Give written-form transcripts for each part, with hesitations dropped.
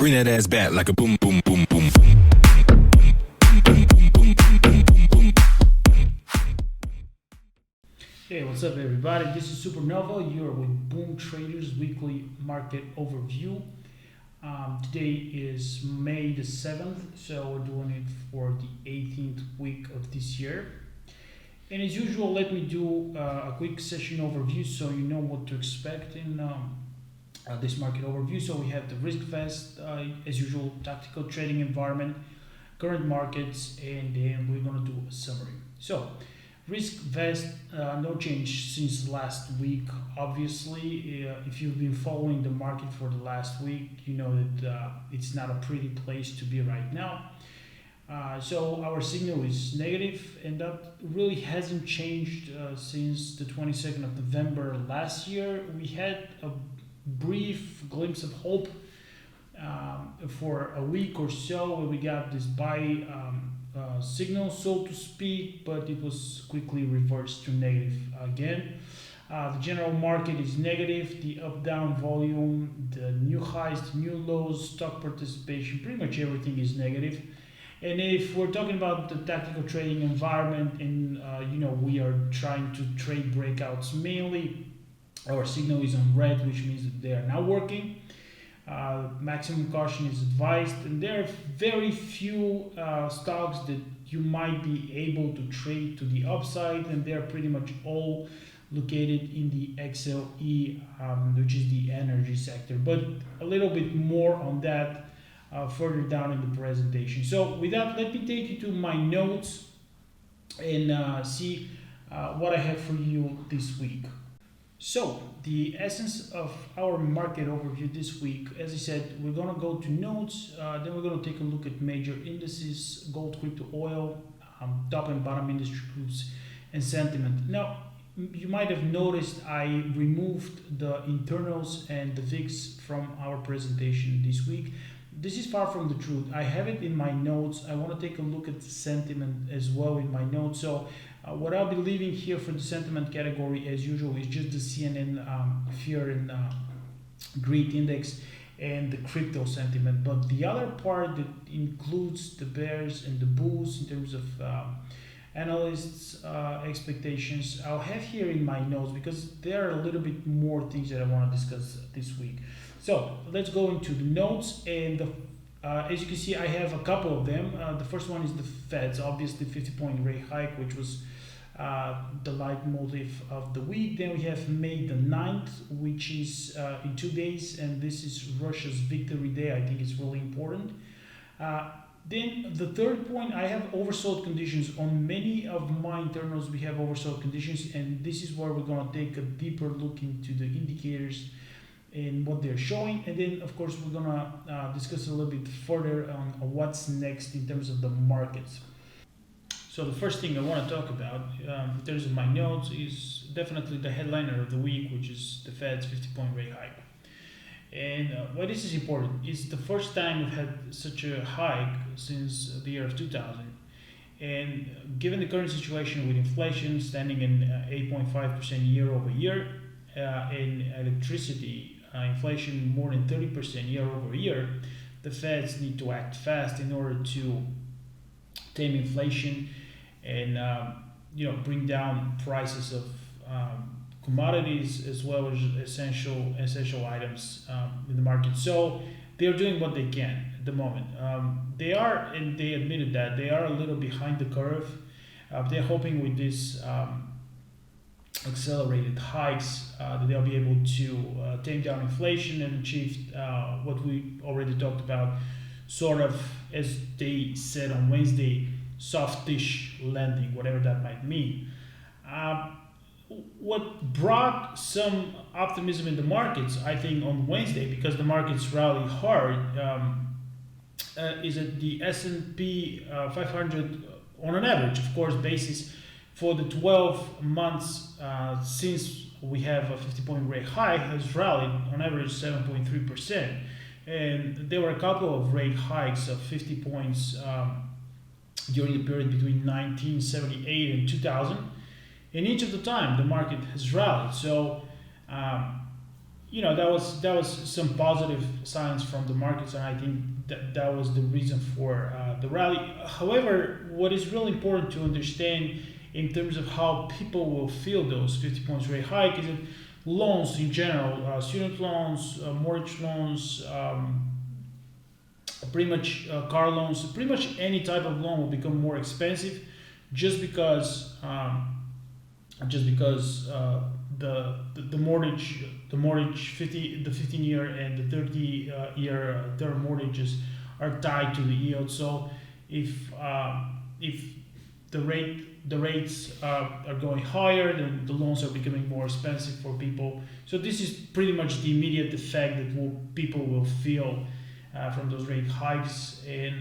Bring that ass back like a boom, boom, boom, boom. Hey, what's up, everybody? This is Supernova. You're with Boom Traders Weekly Market Overview. Today is May the 7th, so we're doing it for the 18th week of this year. And as usual, let me do a quick session overview so you know what to expect in this market overview. So we have the risk vest, as usual, tactical trading environment, current markets, and then we're going to do a summary. So risk vest, no change since last week. Obviously, if you've been following the market for the last week, you know that it's not a pretty place to be right now. So our signal is negative, and that really hasn't changed since the 22nd of November last year. We had a brief glimpse of hope for a week or so where we got this buy signal, so to speak, but it was quickly reversed to negative again. The general market is negative, the up-down volume, the new highs, the new lows, stock participation, pretty much everything is negative. And if we're talking about the tactical trading environment and we are trying to trade breakouts mainly, our signal is on red, which means that they are now working. Maximum caution is advised, and there are very few stocks that you might be able to trade to the upside, and they're pretty much all located in the XLE, which is the energy sector. But a little bit more on that further down in the presentation. So with that, let me take you to my notes and see what I have for you this week. So the essence of our market overview this week, as I said, we're going to go to notes, then we're going to take a look at major indices, gold, crypto, oil, top and bottom industry groups, and sentiment. Now, you might have noticed I removed the internals and the VIX from our presentation this week. This is far from the truth. I have it in my notes. I want to take a look at the sentiment as well in my notes. So what I'll be leaving here for the sentiment category, as usual, is just the CNN fear and greed index and the crypto sentiment. But the other part that includes the bears and the bulls in terms of analysts' expectations, I'll have here in my notes because there are a little bit more things that I want to discuss this week. So let's go into the notes, and as you can see, I have a couple of them. The first one is the Fed's, obviously 50-point rate hike, which was the leitmotif of the week. Then we have May the 9th, which is in 2 days, and this is Russia's Victory Day. I think it's really important. Then the third point, I have oversold conditions. On many of my internals, we have oversold conditions, and this is where we're going to take a deeper look into the indicators and what they're showing. And then, of course, we're going to discuss a little bit further on what's next in terms of the markets. So the first thing I want to talk about in terms of my notes is definitely the headliner of the week, which is the Fed's 50-point rate hike. And why this is important is the first time we've had such a hike since the year of 2000. And given the current situation with inflation standing in 8.5% year over year, and electricity inflation more than 30% year over year, the Feds need to act fast in order to tame inflation and bring down prices of commodities as well as essential items in the market. So they're doing what they can at the moment. They are, and they admitted that they are a little behind the curve. They're hoping with this accelerated hikes that they'll be able to tame down inflation and achieve what we already talked about, sort of, as they said on Wednesday, softish landing, whatever that might mean. What brought some optimism in the markets, I think, on Wednesday, because the markets rallied hard, is that the S&P 500, on an average, of course, basis for the 12 months since we have a 50-point rate hike, has rallied on average 7.3%. And there were a couple of rate hikes of 50 points during the period between 1978 and 2000. In each of the time, the market has rallied. So that was some positive signs from the markets, and I think that was the reason for the rally. However, what is really important to understand in terms of how people will feel those 50 points rate hike is that loans in general, student loans, mortgage loans, pretty much car loans, pretty much any type of loan will become more expensive just because the mortgage 15-year and the 30-year term mortgages are tied to the yield. So if the rates are going higher, then the loans are becoming more expensive for people. So this is pretty much the immediate effect that people will feel from those rate hikes. And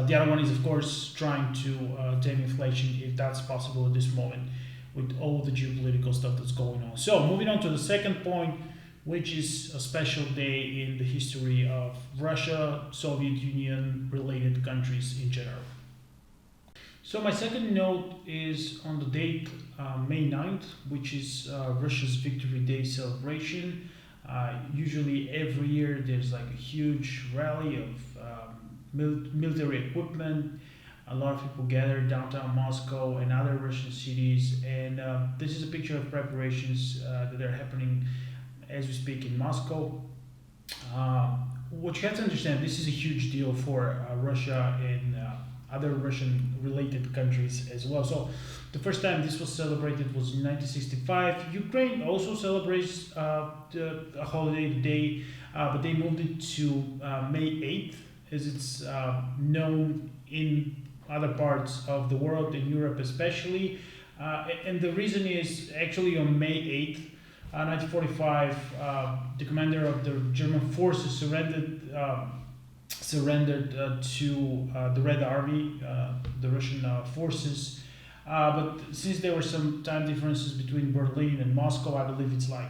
the other one is, of course, trying to tame inflation if that's possible at this moment with all the geopolitical stuff that's going on. So moving on to the second point, which is a special day in the history of Russia, Soviet Union related countries in general. So my second note is on the date May 9th, which is Russia's Victory Day celebration. Usually every year there's like a huge rally of military equipment. A lot of people gather downtown Moscow and other Russian cities, and this is a picture of preparations that are happening as we speak in Moscow. What you have to understand, this is a huge deal for Russia and other Russian-related countries as well. So the first time this was celebrated was in 1965. Ukraine also celebrates a holiday today, but they moved it to May 8th, as it's known in other parts of the world, in Europe especially. And the reason is actually on May 8th, 1945, the commander of the German forces surrendered to the Red Army, the Russian forces. But since there were some time differences between Berlin and Moscow, I believe it's like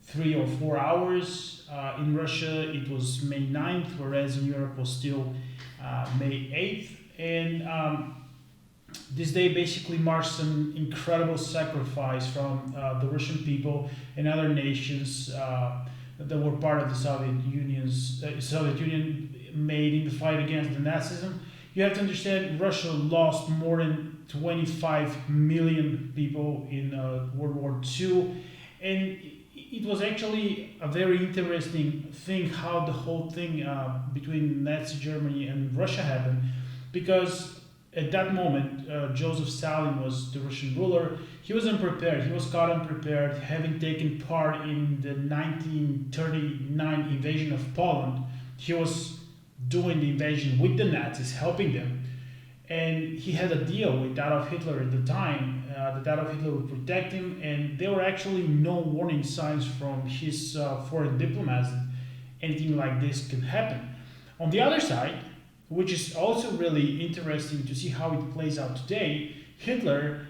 3 or 4 hours. In Russia, it was May 9th, whereas in Europe was still May 8th. And this day basically marks some incredible sacrifice from the Russian people and other nations that were part of the Soviet Union made in the fight against the Nazism. You have to understand, Russia lost more than 25 million people in World War II, and it was actually a very interesting thing how the whole thing between Nazi Germany and Russia happened, because at that moment Joseph Stalin was the Russian ruler. He was unprepared. He was caught unprepared, having taken part in the 1939 invasion of Poland. He was doing the invasion with the Nazis, helping them. And he had a deal with Adolf Hitler at the time that Adolf Hitler would protect him, and there were actually no warning signs from his foreign diplomats that anything like this could happen. On the other side, which is also really interesting to see how it plays out today, Hitler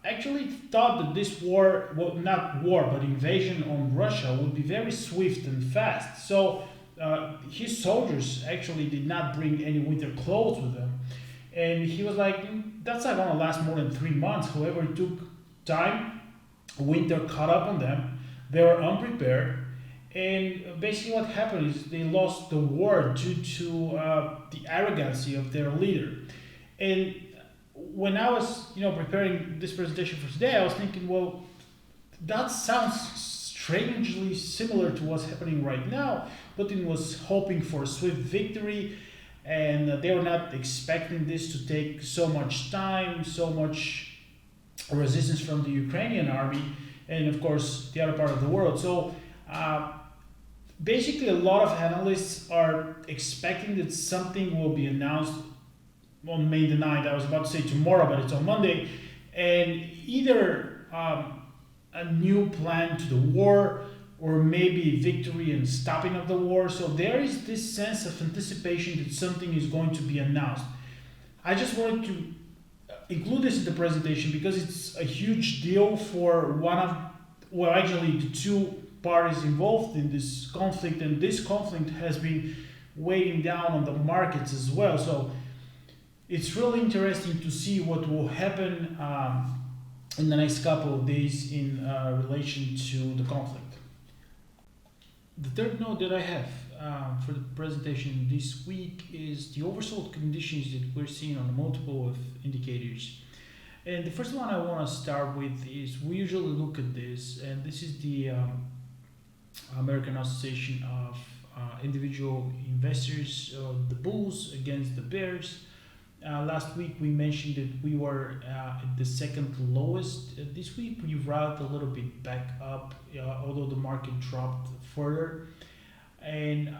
actually thought that this war, well, not war, but invasion on Russia would be very swift and fast. So his soldiers actually did not bring any winter clothes with them. And he was like, that's not going to last more than 3 months. However, it took time. Winter caught up on them. They were unprepared. And basically what happened is they lost the war due to the arrogancy of their leader. And when I was preparing this presentation for today, I was thinking, well, that sounds strangely similar to what's happening right now. Putin was hoping for a swift victory, and they were not expecting this to take so much time, so much resistance from the Ukrainian army, and of course the other part of the world. So basically a lot of analysts are expecting that something will be announced on May the 9th. I was about to say tomorrow, but it's on Monday. And either a new plan to the war, or maybe victory and stopping of the war. So there is this sense of anticipation that something is going to be announced. I just wanted to include this in the presentation because it's a huge deal for actually the two parties involved in this conflict, and this conflict has been weighing down on the markets as well. So it's really interesting to see what will happen in the next couple of days in relation to the conflict. The third note that I have for the presentation this week is the oversold conditions that we're seeing on a multiple of indicators. And the first one I want to start with is we usually look at this, and this is the American Association of Individual Investors, the bulls against the bears. Last week we mentioned that we were at the second lowest. This week we rallied a little bit back up, although the market dropped further. And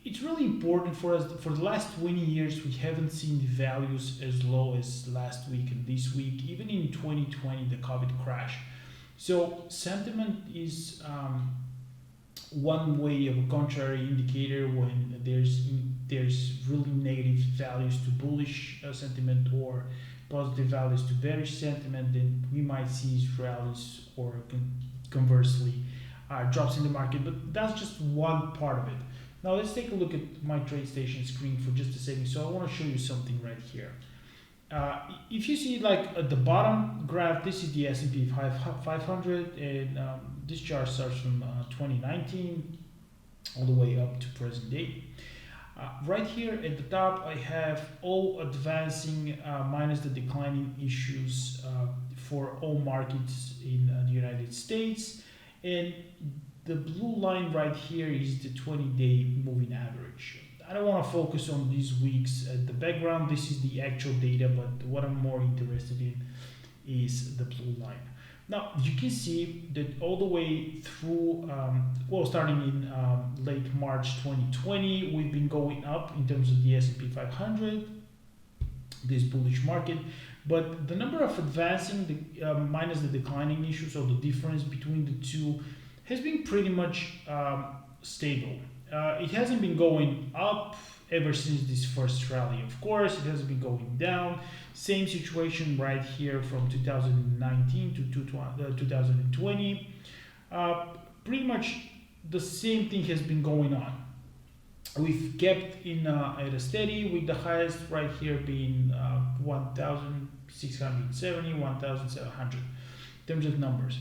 it's really important for us. For the last 20 years, we haven't seen the values as low as last week and this week, even in 2020, the COVID crash. So sentiment is one way of a contrary indicator when there's really negative values to bullish sentiment or positive values to bearish sentiment, then we might see rallies or conversely drops in the market. But that's just one part of it. Now let's take a look at my TradeStation screen for just a second. So I want to show you something right here. If you see like at the bottom graph, this is the S&P 500, and this chart starts from 2019 all the way up to present day. Right here at the top, I have all advancing minus the declining issues for all markets in the United States. And the blue line right here is the 20-day moving average. I don't want to focus on these weeks at the background. This is the actual data, but what I'm more interested in is the blue line. Now, you can see that all the way through, starting in late March 2020, we've been going up in terms of the S&P 500, this bullish market. But the number of advancing minus the declining issues, or the difference between the two, has been pretty much stable. It hasn't been going up ever since this first rally. Of course, it has been going down. Same situation right here from 2019 to 2020. Pretty much the same thing has been going on. We've kept in at a steady, with the highest right here being 1,670, 1,700 in terms of numbers.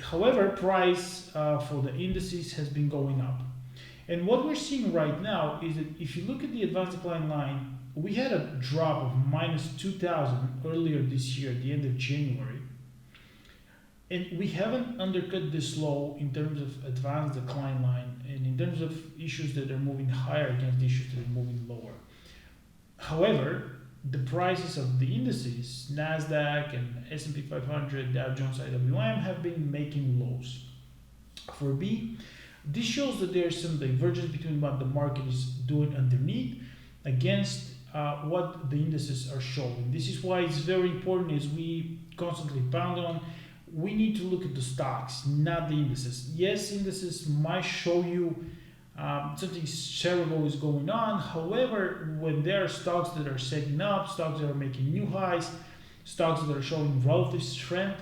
However, price for the indices has been going up. And what we're seeing right now is that if you look at the advanced decline line, we had a drop of minus 2,000 earlier this year, at the end of January. And we haven't undercut this low in terms of advanced decline line and in terms of issues that are moving higher against the issues that are moving lower. However, the prices of the indices, NASDAQ and S&P 500, Dow Jones, IWM, have been making lows. For B, this shows that there's some divergence between what the market is doing underneath against what the indices are showing. This is why it's very important, as we constantly pound on, we need to look at the stocks, not the indices. Yes, indices might show you something terrible is going on. However, when there are stocks that are setting up, stocks that are making new highs, stocks that are showing relative strength,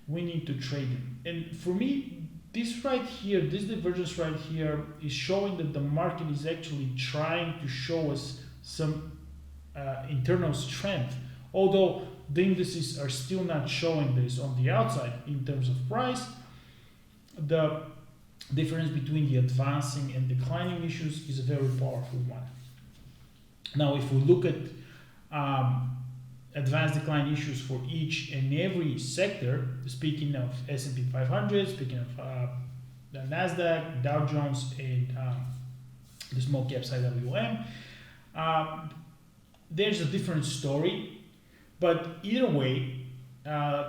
we need to trade them. And for me, this right here, this divergence right here, is showing that the market is actually trying to show us some internal strength, although the indices are still not showing this on the outside in terms of price. The difference between the advancing and declining issues is a very powerful one. Now, if we look at advanced decline issues for each and every sector, speaking of S&P 500, speaking of the NASDAQ, Dow Jones, and the small caps IWM, there's a different story. But either way,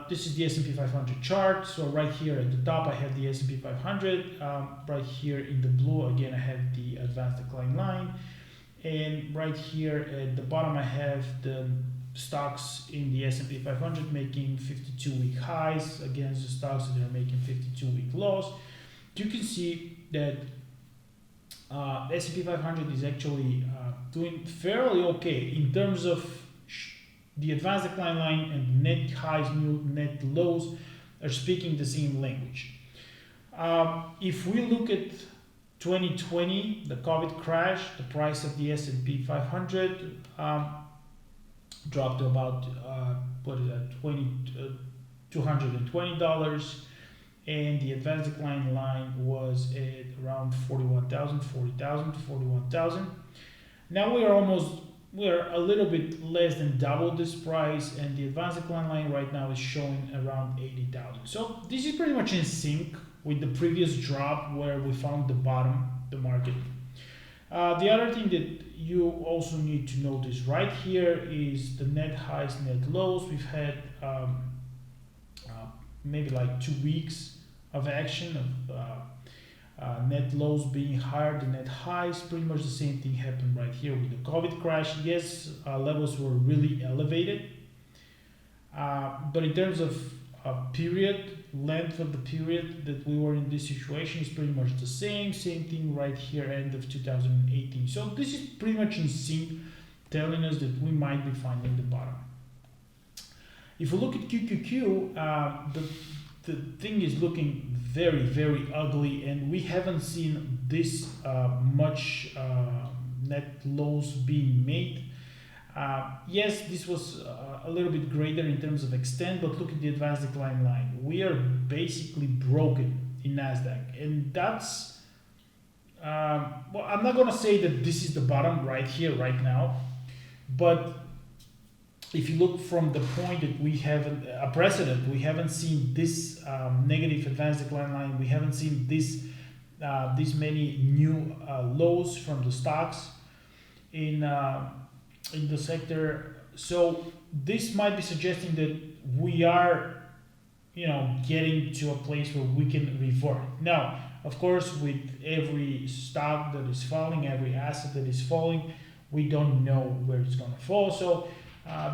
this is the S&P 500 chart. So right here at the top, I have the S&P 500. Right here in the blue, again, I have the advanced decline line. And right here at the bottom, I have the stocks in the S&P 500 making 52-week highs against the stocks that are making 52-week lows. You can see that S&P 500 is actually doing fairly okay in terms of the advanced decline line, and net highs, new net lows are speaking the same language. If we look at 2020, the COVID crash, the price of the S&P 500 dropped to about $220, and the advanced decline line was at around 41,000, 40,000 to 41,000. Now we're a little bit less than double this price, and the advanced decline line right now is showing around 80,000. So this is pretty much in sync with the previous drop where we found the bottom, the market. The other thing that you also need to notice right here is the net highs, net lows. We've had maybe like 2 weeks of action of net lows being higher than net highs. Pretty much the same thing happened right here with the COVID crash. Yes, levels were really elevated, but in terms of period, length of the period that we were in this situation is pretty much the same thing right here, end of 2018. So this is pretty much in sync, telling us that we might be finding the bottom. If we look at QQQ, the thing is looking very, very ugly, and we haven't seen this much net lows being made. Yes, this was a little bit greater in terms of extent, but look at the advanced decline line. We are basically broken in NASDAQ, and that's, well, I'm not going to say that this is the bottom right here, right now, but if you look from the point that we have a precedent, we haven't seen this negative advanced decline line, we haven't seen this many new lows from the stocks in the sector. So this might be suggesting that we are, getting to a place where we can revert. Now, of course, with every stock that is falling, every asset that is falling, we don't know where it's going to fall. So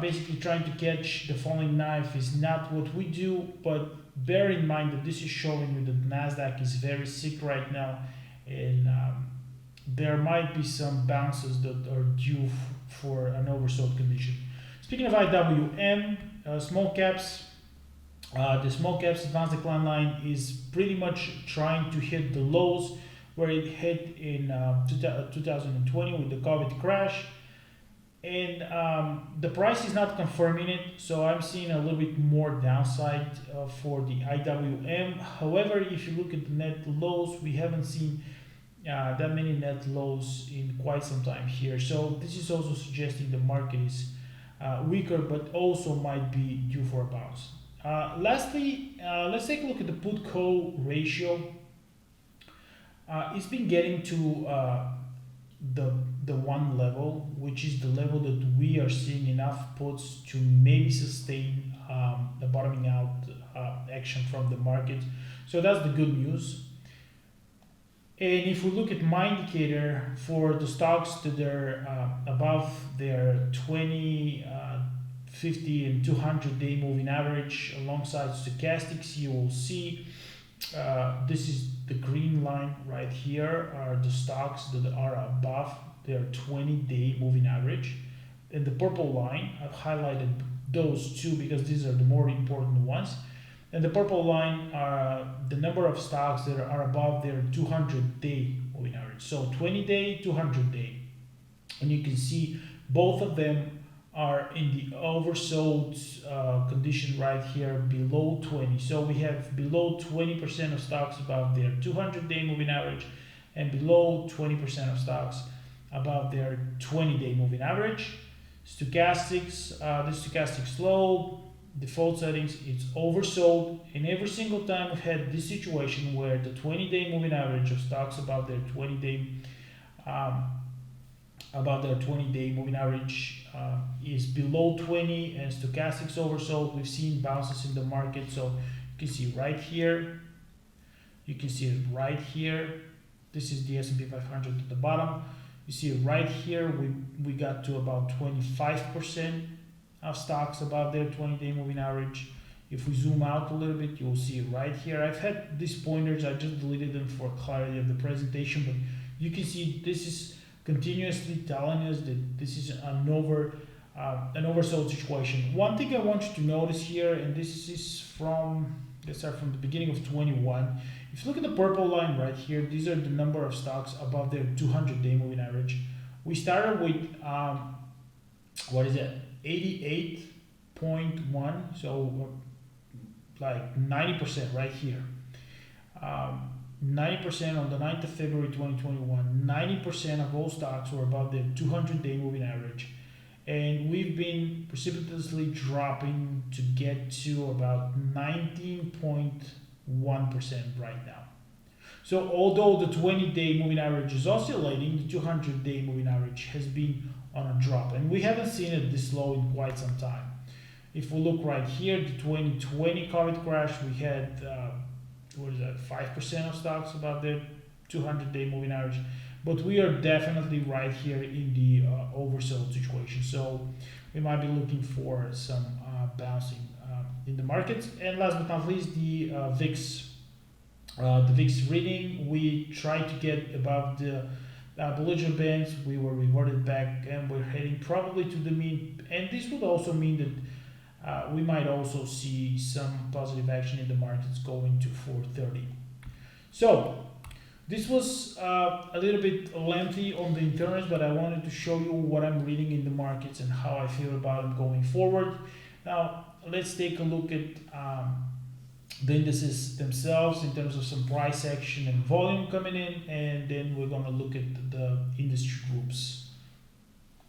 basically trying to catch the falling knife is not what we do, but bear in mind that this is showing you that NASDAQ is very sick right now, and there might be some bounces that are due for an oversold condition. Speaking of IWM, small caps, the small caps advanced decline line is pretty much trying to hit the lows where it hit in 2020 with the COVID crash, and the price is not confirming it, so I'm seeing a little bit more downside for the IWM. However, if you look at the net lows, we haven't seen that many net lows in quite some time here, so this is also suggesting the market is weaker, but also might be due for a bounce. Lastly, let's take a look at the put-call ratio. It's been getting to the one level, which is the level that we are seeing enough puts to maybe sustain the bottoming out action from the market. So that's the good news. And if we look at my indicator for the stocks that are above their 20, 50 and 200 day moving average alongside stochastics, you will see this is the green line right here are the stocks that are above their 20-day moving average, and the purple line, I've highlighted those two because these are the more important ones, and the purple line are the number of stocks that are above their 200-day moving average, so 20-day, 200-day, and you can see both of them are in the oversold condition right here below 20. So we have below 20% of stocks above their 200-day moving average and below 20% of stocks above their 20-day moving average. Stochastics, the stochastic slope, default settings, it's oversold, and every single time we've had this situation where the 20-day moving average of stocks above their 20-day moving average is below 20 and stochastics oversold, we've seen bounces in the market. So you can see right here, you can see it right here, this is the S&P 500 at the bottom, you see it right here, we got to about 25% of stocks above their 20-day moving average. If we zoom out a little bit, you'll see it right here. I've had these pointers, I just deleted them for clarity of the presentation, but you can see this is continuously telling us that this is an oversold situation. One thing I want you to notice here, and this is from, let's start from the beginning of 21. If you look at the purple line right here, these are the number of stocks above their 200-day moving average. We started with, 88.1, so like 90% right here. 90% on the 9th of February 2021, 90% of all stocks were above the 200-day moving average. And we've been precipitously dropping to get to about 19.1% right now. So although the 20-day moving average is oscillating, the 200-day moving average has been on a drop. And we haven't seen it this low in quite some time. If we look right here, the 2020 COVID crash, we had, 5% of stocks above the 200-day moving average. But we are definitely right here in the oversold situation. So we might be looking for some bouncing in the markets. And last but not least, the VIX. The VIX reading, we tried to get above the Bollinger Bands. We were reverted back and we're heading probably to the mean. And this would also mean that we might also see some positive action in the markets going to 430. So this was a little bit lengthy on the internals, but I wanted to show you what I'm reading in the markets and how I feel about them going forward. Now let's take a look at the indices themselves in terms of some price action and volume coming in, and then we're going to look at the industry groups.